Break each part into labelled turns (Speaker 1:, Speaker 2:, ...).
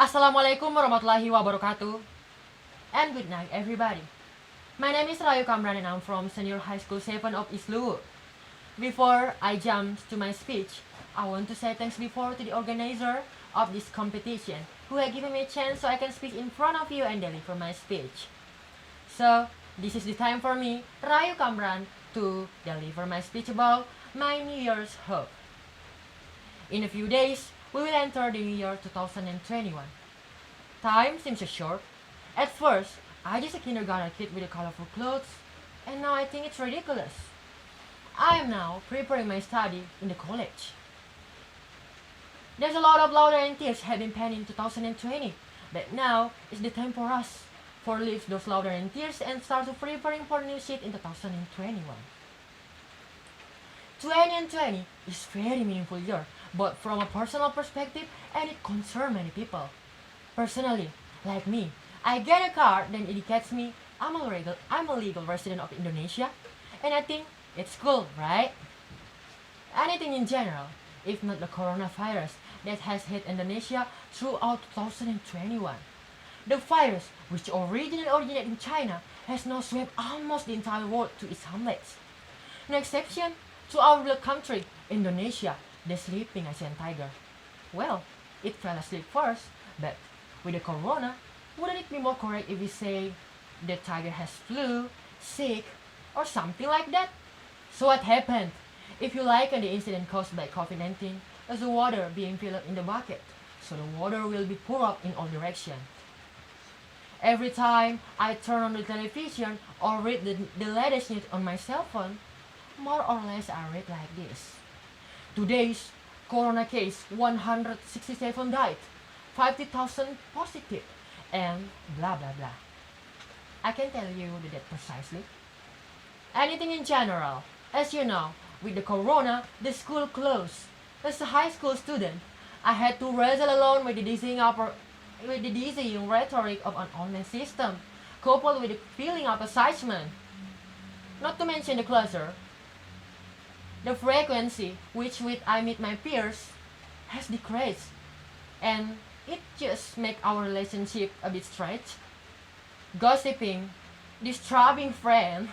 Speaker 1: Assalamualaikum warahmatullahi wabarakatuh. And good night, everybody. My name is Rayu Kamran and I'm from Senior High School 7 of East Luwu. Before I jump to my speech, I want to say thanks before to the organizer of this competition who had given me a chance so I can speak in front of you and deliver my speech. So, this is the time for me, Rayu Kamran, to deliver my speech about my New Year's hope. In a few days, we will enter the new year 2021. Time seems so short. At first, I just a kindergarten kid with colorful clothes, and now I think it's ridiculous. I am now preparing my study in the college. There's a lot of laughter and tears have been penned in 2020, but now is the time for us to leave those laughter and tears and start to preparing for new shit in 2021. 2020 is very meaningful year, but from a personal perspective, and it concerns many people. Personally, like me, I get a card, then it indicates me I'm a legal resident of Indonesia, and I think it's cool, right? Anything in general, if not the coronavirus that has hit Indonesia throughout 2021. The virus, which originally originated in China, has now swept almost the entire world to its hamlets. No exception to our little country, Indonesia, the sleeping Asian tiger. Well, it fell asleep first, but with the corona, wouldn't it be more correct if we say the tiger has flu, sick, or something like that? So what happened? If you liken the incident caused by COVID-19 as the water being filled in the bucket, so the water will be poured up in all directions. Every time I turn on the television or read the latest news on my cell phone, more or less I read like this. Today's corona case 167 died, 50,000 positive, and blah blah blah. I can tell you the date precisely. Anything in general. As you know, with the corona, the school closed. As a high school student, I had to wrestle alone with the dizzying rhetoric of an online system, coupled with the feeling of excitement. Not to mention the cluster. The frequency which I meet my peers has decreased, and it just make our relationship a bit stretched. Gossiping, disturbing friend,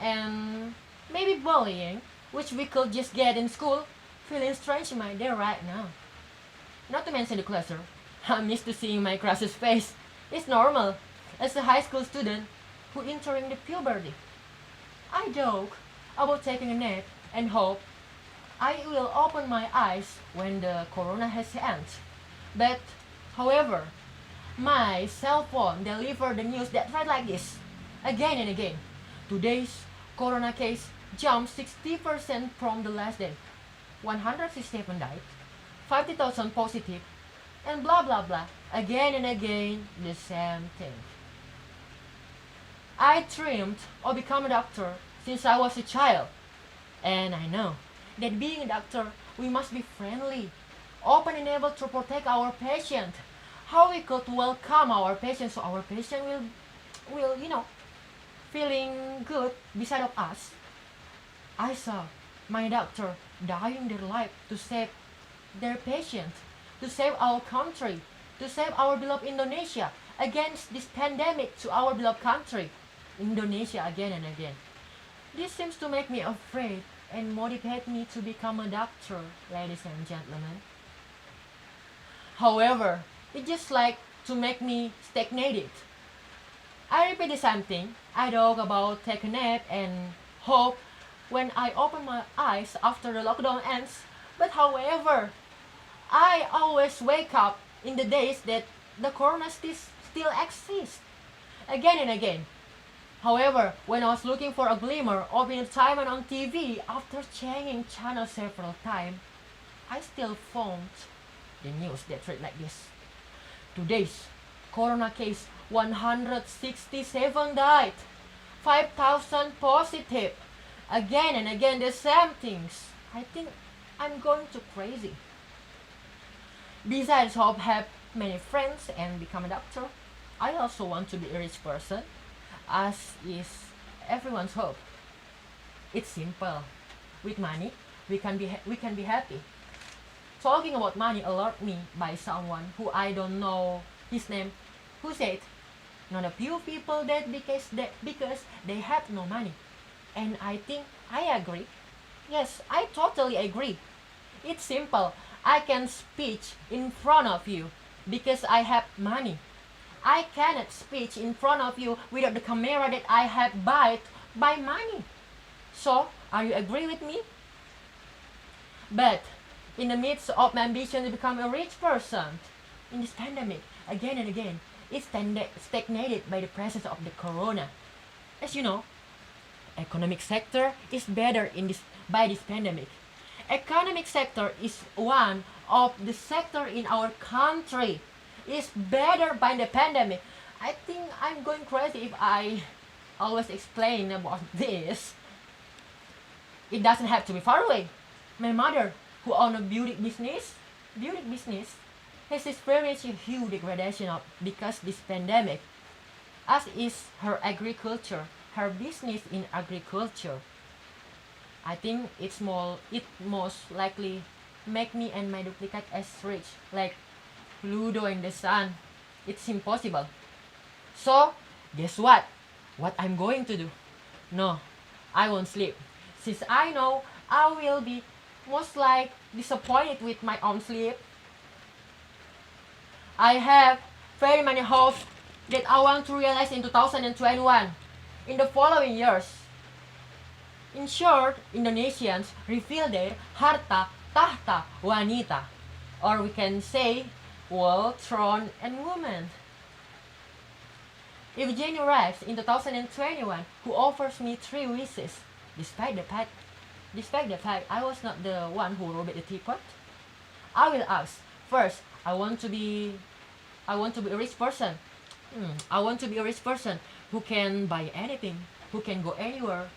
Speaker 1: and maybe bullying, which we could just get in school, feeling strange in my day right now. Not to mention the cluster. I'm used to seeing my crush's face. It's normal as a high school student who entering the puberty. I joke about taking a nap and hope I will open my eyes when the corona has ended. But, however, my cell phone delivered the news that read like this, again and again. Today's corona case jumped 60% from the last day. 167 died, 50,000 positive, and blah blah blah, again and again, the same thing. I dreamed of becoming a doctor since I was a child. And I know that being a doctor, we must be friendly, open and able to protect our patient. How we could welcome our patient so our patient will feeling good beside of us. I saw my doctor dying their life to save their patient, to save our country, to save our beloved Indonesia against this pandemic to our beloved country, Indonesia, again and again. This seems to make me afraid and motivate me to become a doctor, ladies and gentlemen. However, it just like to make me stagnated. I repeat the same thing. I talk about take a nap and hope when I open my eyes after the lockdown ends. But however, I always wake up in the days that the corona still exists. Again and again. However, when I was looking for a glimmer of entertainment on TV after changing channel several times, I still found the news that read like this. Today's corona case 167 died, 5,000 positive. Again and again the same things. I think I'm going too crazy. Besides hope have many friends and become a doctor, I also want to be a rich person, as is everyone's hope. It's simple. With money, we can be happy. talking about money alerted me by someone who I don't know his name, who said, not a few people dead because they have no money. And I think I agree. Yes, I totally agree. It's simple. I can speak in front of you because I have money. I cannot speak in front of you without the camera that I have bought by money. So, are you agree with me? But in the midst of my ambition to become a rich person, in this pandemic, again and again, it's stagnated by the presence of the corona. As you know, economic sector is better in this by this pandemic. Economic sector is one of the sector in our country is better by the pandemic. I think I'm going crazy if I always explain about this. It doesn't have to be far away. My mother, who owns a beauty business, has experienced a huge degradation of because this pandemic, as is her agriculture, her business in agriculture. I think it most likely make me and my duplicate as rich, like Pluto in the sun. It's impossible. So, guess what? What I'm going to do? No, I won't sleep. Since I know I will be most like disappointed with my own sleep. I have very many hopes that I want to realize in 2021, in the following years. In short, Indonesians reveal their harta tahta wanita, or we can say world throne and woman. If Jenny arrives in 2021, who offers me 3 wishes, despite the fact I was not the one who robbed the teapot, I will ask first. I want to be a rich person. I want to be a rich person who can buy anything, who can go anywhere,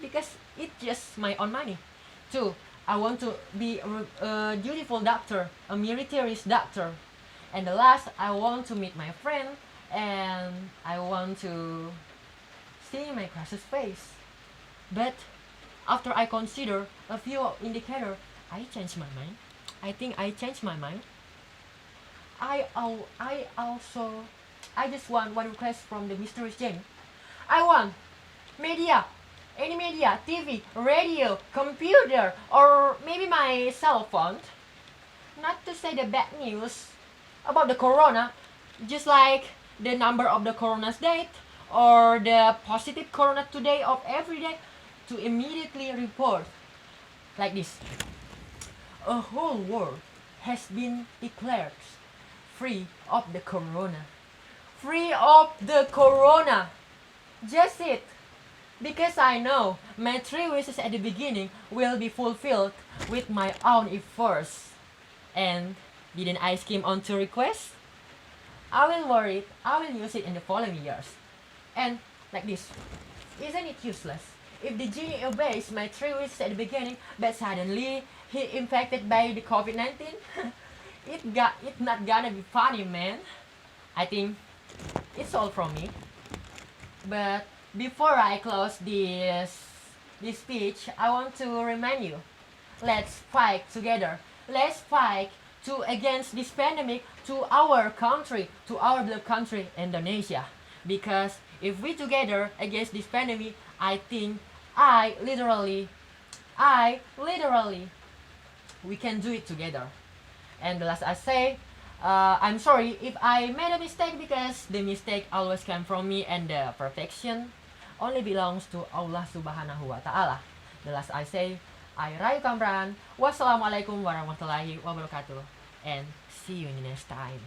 Speaker 1: because it's just my own money. 2, I want to be a dutiful doctor, a militarist doctor. And the last, I want to meet my friend and I want to see my crush's face. But after I consider a few indicators, I changed my mind. I think I changed my mind. I just want one request from the mysterious Jenny. I want media, any media, TV, radio, computer, or maybe my cell phone. Not to say the bad news about the corona, just like the number of the corona's date or the positive corona today of every day, to immediately report like this. A whole world has been declared free of the corona. Free of the corona. Just it. Because I know my 3 wishes at the beginning will be fulfilled with my own efforts. And didn't I scheme on 2 requests? I will worry it, I will use it in the following years. And like this. Isn't it useless? If the genie obeys my 3 wishes at the beginning, but suddenly he infected by the COVID-19, it's not gonna be funny, man. I think it's all from me. But before I close this speech, I want to remind you, let's fight together. Let's fight against this pandemic to our country, to our beloved country, Indonesia. Because if we together against this pandemic, I think I literally, we can do it together. And the last I say, I'm sorry if I made a mistake, because the mistake always came from me and the perfection only belongs to Allah Subhanahu wa Ta'ala. The last I say, I Rayu Kamran. Wassalamualaikum warahmatullahi wabarakatuh. And see you in the next time.